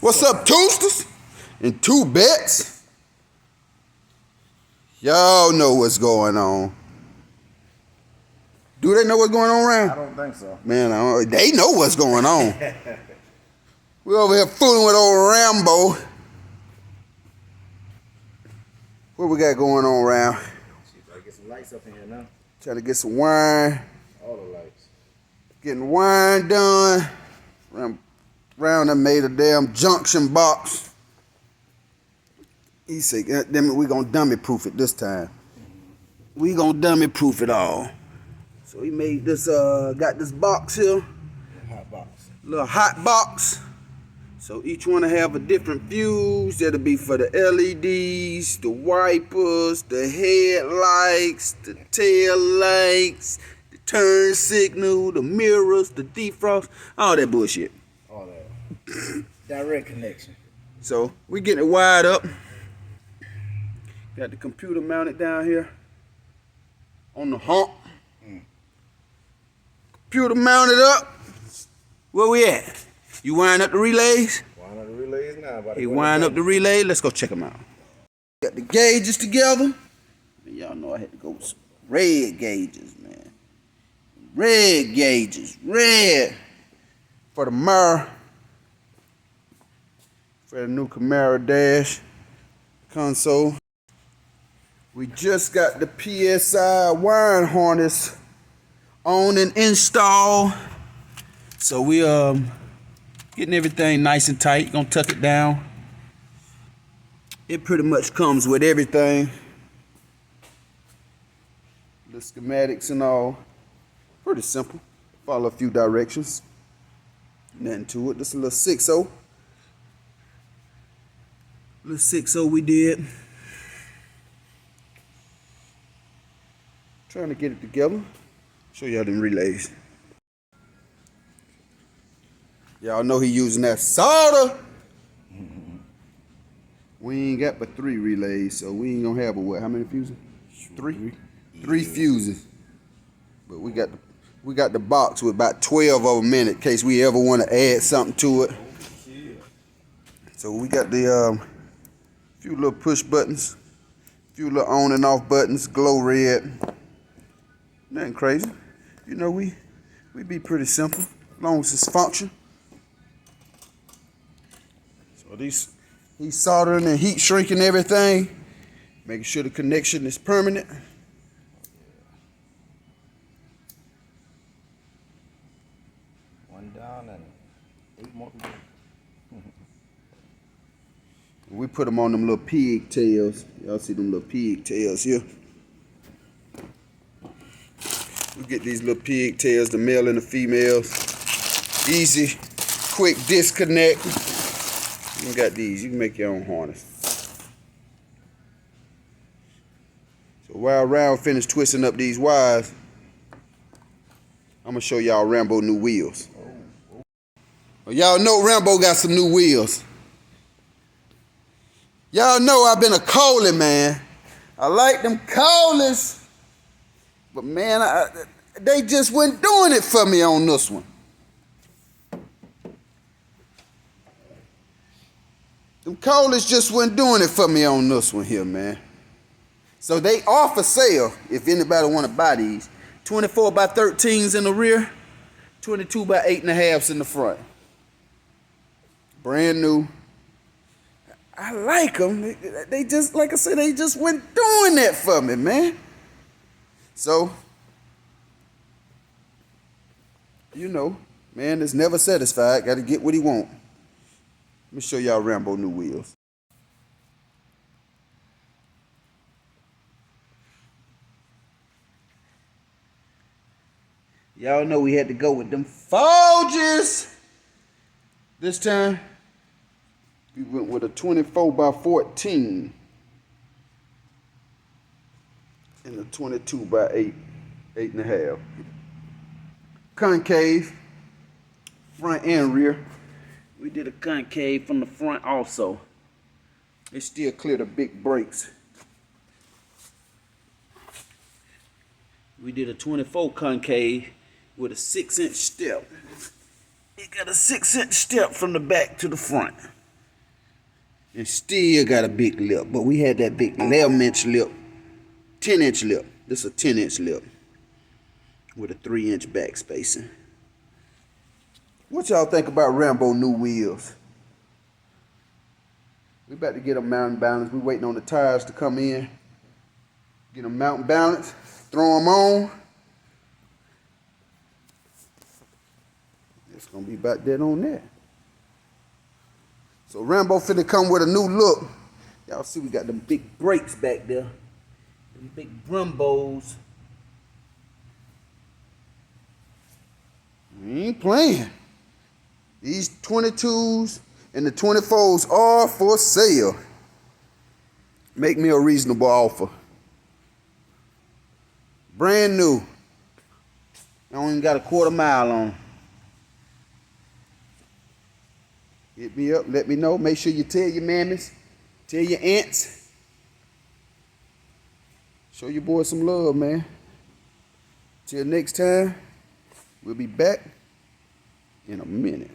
What's up, Toasters? And two bets? Y'all know what's going on. Do they know what's going on, Ram? I don't think so. Man, they know what's going on. We over here fooling with old Rambo. What we got going on, Ram? Trying to get some lights up in here now. Trying to get some wine. All the lights. Getting wine done. Round done made a damn junction box. He said, damn it, we gonna dummy proof it this time. We gonna dummy proof it all. So he made this, got this box here. Hot box. Little hot box. So each one will have a different fuse. That'll be for the LEDs, the wipers, the headlights, the tail lights, the turn signal, the mirrors, the defrost, all that bullshit. All that. Direct connection. So we getting it wired up. Got the computer mounted down here on the hump. Computer mounted up. Where we at? You wind up the relays? Wind up the relays now. He wind up the relay. Let's go check them out. Got the gauges together. Y'all know I had to go with some red gauges, man. Red gauges. Red. For the mirror. For the new Camaro dash console. We just got the PSI wiring harness on and installed. So we getting everything nice and tight. Gonna tuck it down. It pretty much comes with everything. The schematics and all. Pretty simple. Follow a few directions. Nothing to it. Just a little 6-0. Little 6-0 we did. Trying to get it together. Show y'all them relays. Y'all know he using that solder. We ain't got but 3 relays, so we ain't gonna have what? How many fuses? 3? 3 fuses. But we got the box with about 12 of them in it in case we ever want to add something to it. So we got the few little push buttons, few little on and off buttons, glow red. Nothing crazy. You know, we be pretty simple as long as it's function. So he's soldering and heat shrinking everything, making sure the connection is permanent. One down and 8 more to go. We put them on them little pigtails. Y'all see them little pigtails here? We get these little pigtails, the male and the females. Easy, quick disconnect. You got these. You can make your own harness. So while Round finished twisting up these wires, I'm gonna show y'all Rambo new wheels. Well, y'all know Rambo got some new wheels. Y'all know I've been a Coley man. I like them Coleys. But man, they just weren't doing it for me on this one. Them Coleys just weren't doing it for me on this one here, man. So they are for sale if anybody want to buy these. 24 by 13s in the rear, 22 by 8.5s in the front. Brand new. I like them. They just, like I said, they just weren't doing that for me, man. So, you know, man is never satisfied. Got to get what he want. Let me show y'all Rambo new wheels. Y'all know we had to go with them Folgers. This time, we went with a 24 by 14 and a 22 by 8.5. Concave, front and rear. We did a concave from the front also. It still clear the big brakes. We did a 24 concave with a 6-inch step. It got a 6-inch step from the back to the front. And still got a big lip. But we had that big 11-inch lip. 10-inch lip. This is a 10-inch lip. With a 3-inch back spacing. What y'all think about Rambo new wheels? We about to get them mountain balance. We waiting on the tires to come in. Get them mountain balance. Throw them on. It's gonna be about that on that. So Rambo finna come with a new look. Y'all see we got them big brakes back there. Them big Brembos. We ain't playing. These 22s and the 24s are for sale. Make me a reasonable offer. Brand new. I don't even got a quarter mile on. Hit me up, let me know. Make sure you tell your mammies, tell your aunts. Show your boy some love, man. Till next time, we'll be back in a minute.